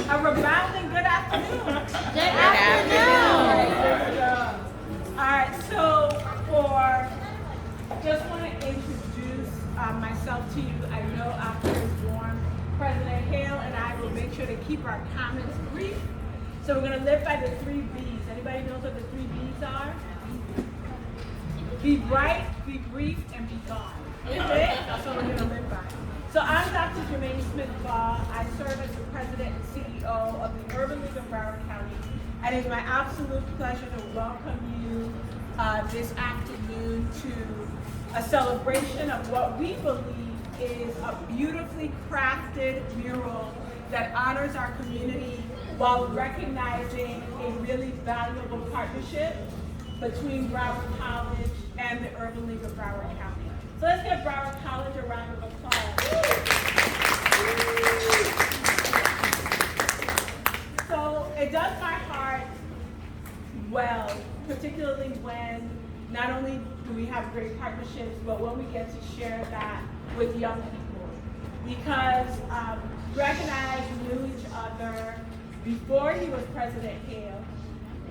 A resounding good afternoon. Good afternoon. All right, so just want to introduce myself to you. I know after this warm, President Hale and I will make sure to keep our comments brief. So we're going to live by the 3 B's. Anybody knows what the 3 B's are? Be bright, be brief, and be gone. Okay? That's what we're going to live by. So I'm Dr. Jermaine Smith-Baugh. I serve as the President and CEO of the Urban League of Broward County. And it's my absolute pleasure to welcome you this afternoon to a celebration of what we believe is a beautifully crafted mural that honors our community while recognizing a really valuable partnership between Broward College and the Urban League of Broward County. So let's give Broward College a round of applause. So it does my heart well, particularly when not only do we have great partnerships, but when we get to share that with young people. Because Greg and I knew each other before he was President Hale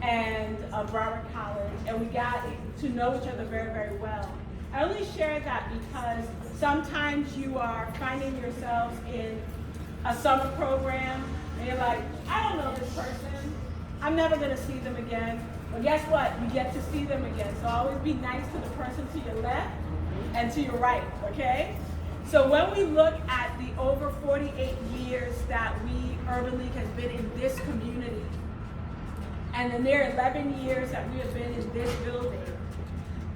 and Broward College, and we got to know each other very, very well. I only share that because sometimes you are finding yourselves in a summer program and you're like, I don't know this person. I'm never going to see them again. But guess what? You get to see them again. So always be nice to the person to your left and to your right, okay? So when we look at the over 48 years that Urban League has been in this community, and the near 11 years that we have been in this building,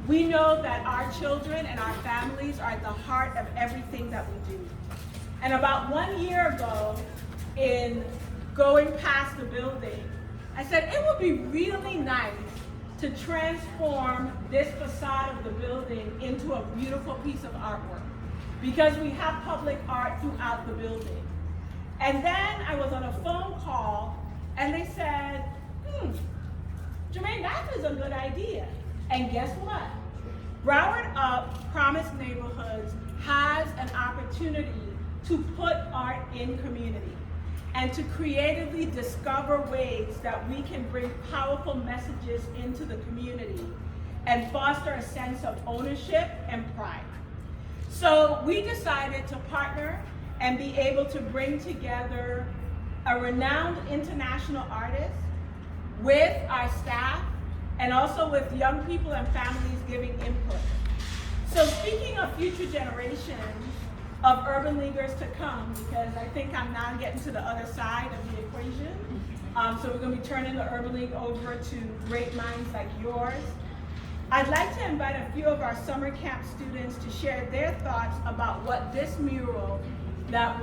we know that our children and our families are at the heart of everything that we do. And about 1 year ago, in going past the building, I said it would be really nice to transform this facade of the building into a beautiful piece of artwork, because we have public art throughout the building. And then I was on a phone call and they said, Jermaine, that is a good idea. And guess what? Broward Up Promise Neighborhoods has an opportunity to put art in community and to creatively discover ways that we can bring powerful messages into the community and foster a sense of ownership and pride. So we decided to partner and be able to bring together a renowned international artist with our staff and also with young people and families giving input. So speaking of future generations of Urban Leaguers to come, because I think I'm now getting to the other side of the equation, so we're going to be turning the Urban League over to great minds like yours. I'd like to invite a few of our summer camp students to share their thoughts about what this mural that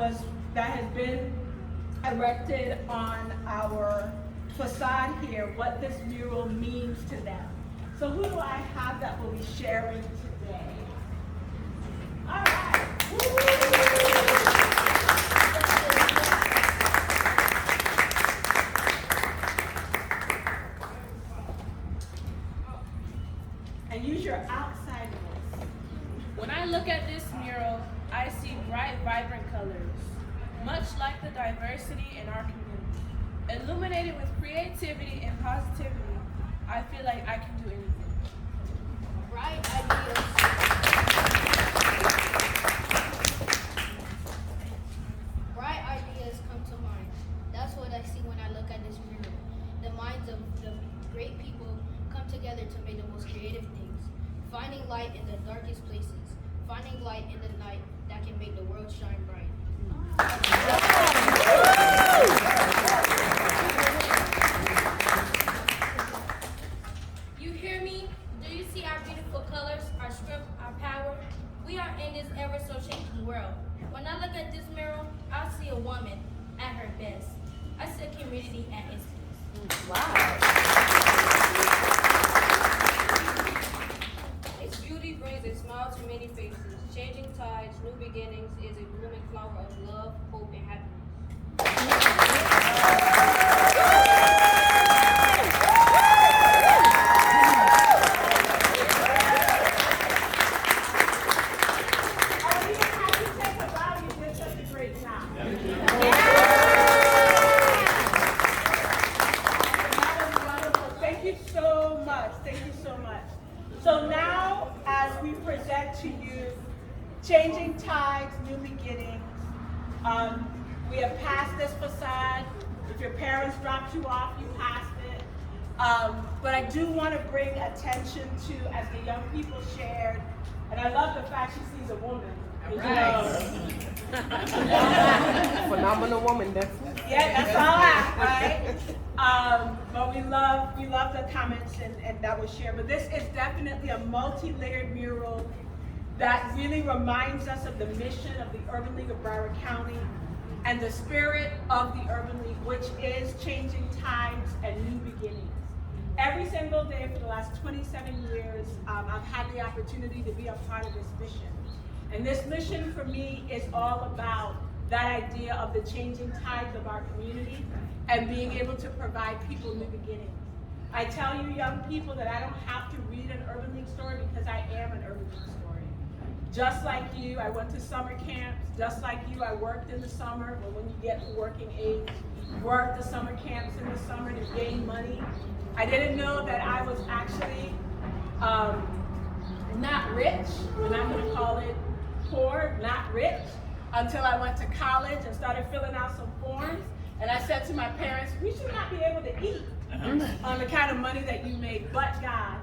has been erected on our facade here, what this mural means to them. So who do I have that will be sharing today? All right. And use your outside voice. When I look at this mural, I see bright, vibrant colors, much like the diversity in our community. Illuminated with creativity and positivity, I feel like I can do anything. Bright ideas. Bright ideas come to mind. That's what I see when I look at this mural. The minds of the great people come together to make the most creative things. Finding light in the darkest places. Finding light in the night that can make the world shine bright. You hear me? Do you see our beautiful colors, our strength, our power? We are in this ever so changing world. When I look at this mural, I see a woman at her best. I see a community at its best. Wow. Its beauty brings a smile to many faces. Changing tides, new beginnings is a blooming flower of love, hope, and happiness. Oh, you didn't have to take a bow, you did such a great job. Yeah. Changing tides, new beginnings. We have passed this facade. If your parents dropped you off, you passed it. But I do want to bring attention to, as the young people shared, and I love the fact she sees a woman. Phenomenal woman, that's Yeah, that's all right? But we love the comments and that was shared. But this is definitely a multi-layered mural that really reminds us of the mission of the Urban League of Broward County and the spirit of the Urban League, which is changing tides and new beginnings. Every single day for the last 27 years, I've had the opportunity to be a part of this mission. And this mission for me is all about that idea of the changing tides of our community and being able to provide people new beginnings. I tell you young people that I don't have to read an Urban League story because I am an Urban League story. Just like you, I went to summer camps. Just like you, I worked in the summer, but when you get to working age, worked the summer camps in the summer to gain money. I didn't know that I was actually not rich. We're not going to call it poor, not rich, until I went to college and started filling out some forms. And I said to my parents, we should not be able to eat on the kind of money that you make, but God.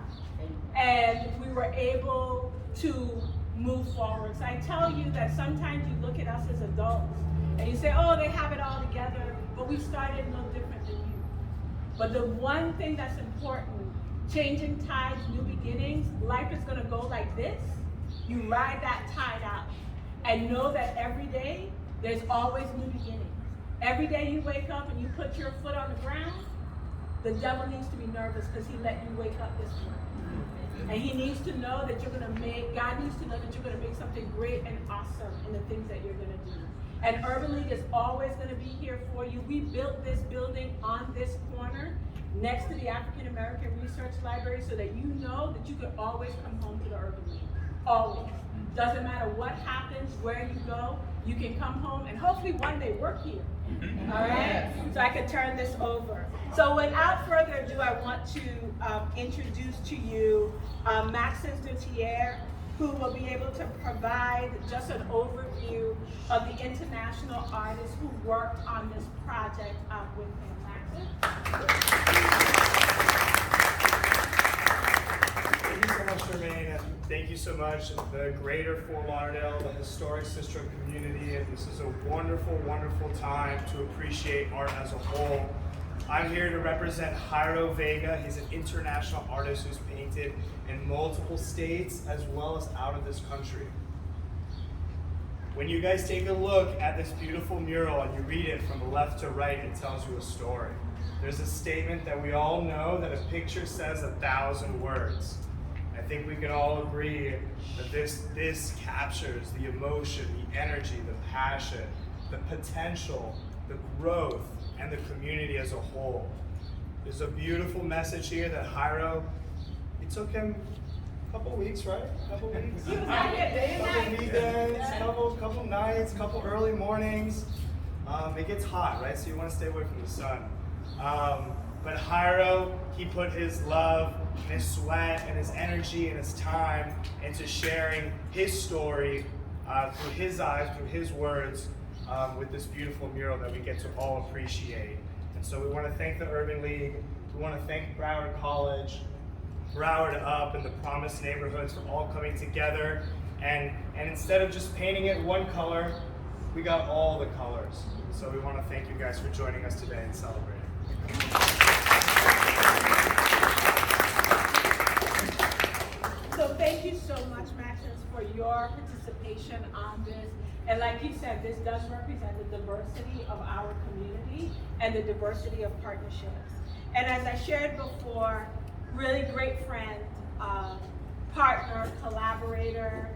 And we were able to move forward. So I tell you that sometimes you look at us as adults and you say, oh, they have it all together, but we started no different than you. But the one thing that's important, changing tides, new beginnings, life is going to go like this. You ride that tide out and know that every day there's always new beginnings. Every day you wake up and you put your foot on the ground, the devil needs to be nervous because he let you wake up this morning. And he needs to know that you're going to make, God needs to know that you're going to make something great and awesome in the things that you're going to do. And Urban League is always going to be here for you. We built this building on this corner next to the African American Research Library so that you know that you could always come home to the Urban League. Always. Doesn't matter what happens, where you go, you can come home and hopefully one day work here. All right? So I can turn this over. So without further ado, I want to introduce to you Maxence Dutier, who will be able to provide just an overview of the international artists who worked on this project with him. Maxence? Thank you so much, Jermaine, and thank you so much, the greater Fort Lauderdale, the historic sister community, and this is a wonderful, wonderful time to appreciate art as a whole. I'm here to represent Jairo Vega. He's an international artist who's painted in multiple states as well as out of this country. When you guys take a look at this beautiful mural and you read it from left to right, it tells you a story. There's a statement that we all know that a picture says 1,000 words. I think we can all agree that this captures the emotion, the energy, the passion, the potential, the growth, and the community as a whole. There's a beautiful message here that Jairo, it took him a couple weeks, right? A couple weeks? Couple weekends, couple nights, couple early mornings. It gets hot, right? So you want to stay away from the sun. But Jairo, he put his love, and his sweat, and his energy, and his time into sharing his story through his eyes, through his words, with this beautiful mural that we get to all appreciate. And so we want to thank the Urban League. We want to thank Broward College, Broward Up, and the Promise neighborhoods for all coming together. And instead of just painting it one color, we got all the colors. So we want to thank you guys for joining us today and celebrating. So thank you so much, Maxence, for your participation on this. And like you said, this does represent the diversity of our community and the diversity of partnerships. And as I shared before, really great friend, partner, collaborator,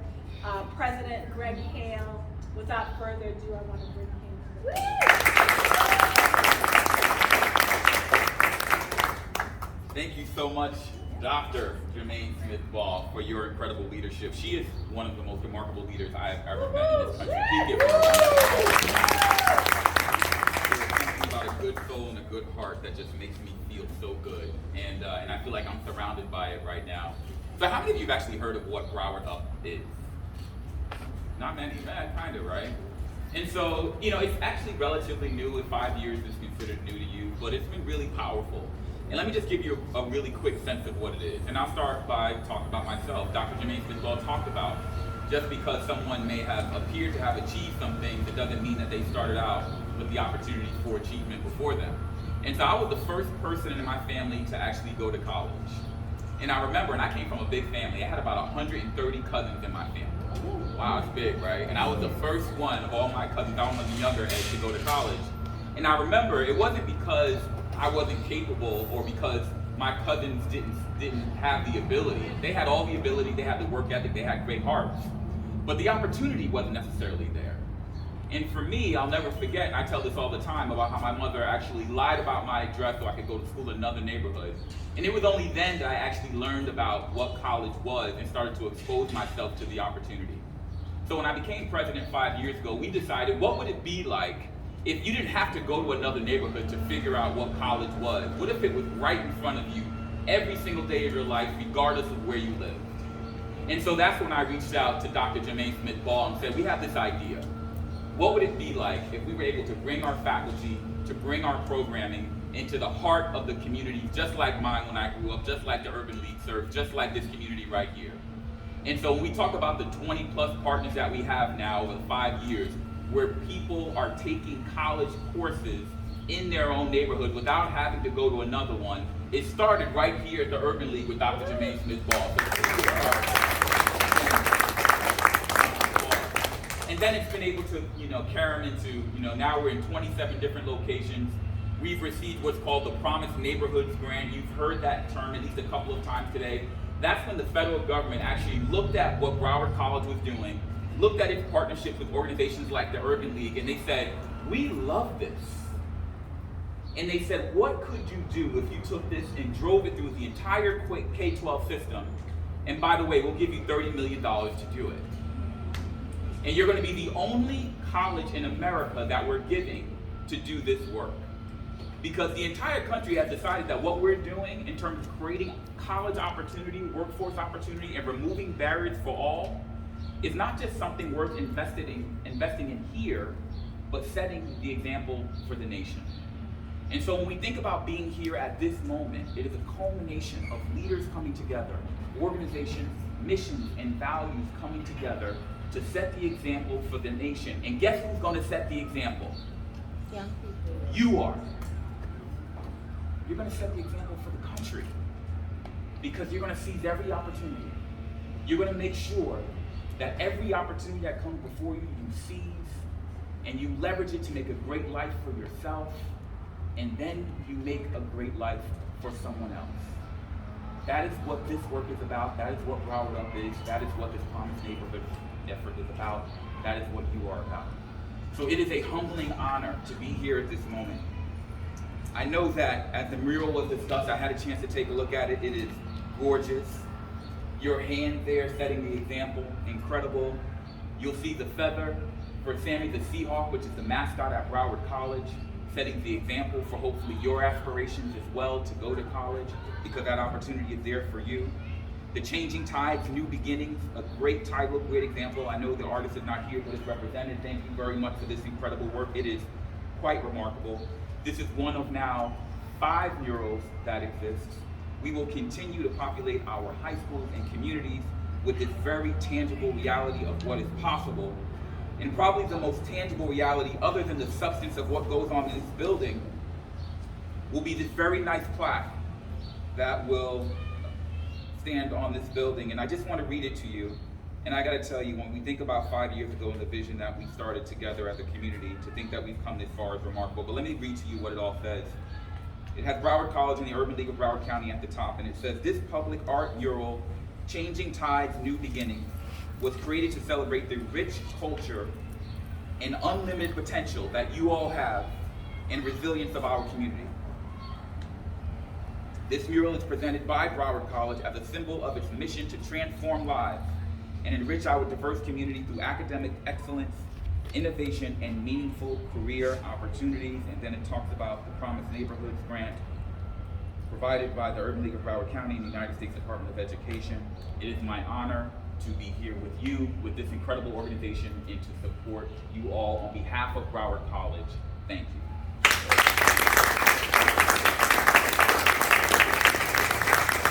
President Greg Hale. Without further ado, I want to bring him to the stage. Thank you so much, Dr. Jermaine Smith-Ball, for your incredible leadership. She is one of the most remarkable leaders I have ever met in this country. Please give her a round of applause. There's something about a good soul and a good heart that just makes me feel so good. And I feel like I'm surrounded by it right now. So how many of you have actually heard of what Broward Up is? Not many, kind of, right? And so, it's actually relatively new. 5 years is considered new to you, but it's been really powerful. And let me just give you a really quick sense of what it is. And I'll start by talking about myself. Dr. Jermaine Smith-Ball talked about just because someone may have appeared to have achieved some things, it doesn't mean that they started out with the opportunities for achievement before them. And so I was the first person in my family to actually go to college. And I remember, and I came from a big family, I had about 130 cousins in my family. Wow, it's big, right? And I was the first one of all my cousins, I was the younger age, to go to college. And I remember it wasn't because I wasn't capable or because my cousins didn't have the ability. They had all the ability, they had the work ethic, they had great hearts. But the opportunity wasn't necessarily there. And for me, I'll never forget, and I tell this all the time, about how my mother actually lied about my address so I could go to school in another neighborhood. And it was only then that I actually learned about what college was and started to expose myself to the opportunity. So when I became president 5 years ago, we decided, what would it be like if you didn't have to go to another neighborhood to figure out what college was? What if it was right in front of you every single day of your life, regardless of where you lived? And so that's when I reached out to Dr. Jermaine Smith-Ball and said, we have this idea. What would it be like if we were able to bring our faculty, to bring our programming into the heart of the community, just like mine when I grew up, just like the Urban League served, just like this community right here? And so when we talk about the 20 plus partners that we have now over 5 years, where people are taking college courses in their own neighborhood without having to go to another one, it started right here at the Urban League with Dr. Jermaine Smith-Ball. And then it's been able to, carry them into, now we're in 27 different locations. We've received what's called the Promised Neighborhoods Grant. You've heard that term at least a couple of times today. That's when the federal government actually looked at what Broward College was doing, looked at its partnerships with organizations like the Urban League, and they said, we love this. And they said, what could you do if you took this and drove it through the entire K-12 system? And by the way, we'll give you $30 million to do it. And you're going to be the only college in America that we're giving to do this work. Because the entire country has decided that what we're doing in terms of creating college opportunity, workforce opportunity, and removing barriers for all is not just something worth investing in here, but setting the example for the nation. And so when we think about being here at this moment, it is a culmination of leaders coming together, organizations, missions, and values coming together to set the example for the nation. And guess who's going to set the example? Young people. You are. You're going to set the example for the country because you're going to seize every opportunity. You're going to make sure that every opportunity that comes before you, you seize and you leverage it to make a great life for yourself, and then you make a great life for someone else. That is what this work is about. That is what Broward Up is. That is what this Promised Neighborhood effort is about. That is what you are about. So it is a humbling honor to be here at this moment. I know that as the mural was discussed, I had a chance to take a look at it. It is gorgeous. Your hand there setting the example, incredible. You'll see the feather for Sammy the Seahawk, which is the mascot at Broward College, setting the example for hopefully your aspirations as well to go to college, because that opportunity is there for you. The Changing Tides, New Beginnings, a great title, great example. I know the artist is not here, but it's represented. Thank you very much for this incredible work. It is quite remarkable. This is one of now 5 murals that exist. We will continue to populate our high schools and communities with this very tangible reality of what is possible. And probably the most tangible reality, other than the substance of what goes on in this building, will be this very nice plaque that will stand on this building. And I just want to read it to you. And I got to tell you, when we think about 5 years ago and the vision that we started together as a community, to think that we've come this far is remarkable. But let me read to you what it all says. It has Broward College and the Urban League of Broward County at the top, and it says, this public art mural, Changing Tides, New Beginnings, was created to celebrate the rich culture and unlimited potential that you all have and resilience of our community. This mural is presented by Broward College as a symbol of its mission to transform lives and enrich our diverse community through academic excellence, innovation, and meaningful career opportunities. And then it talks about the Promised Neighborhoods Grant provided by the Urban League of Broward County and the United States Department of Education. It is my honor to be here with you, with this incredible organization, and to support you all on behalf of Broward College. Thank you.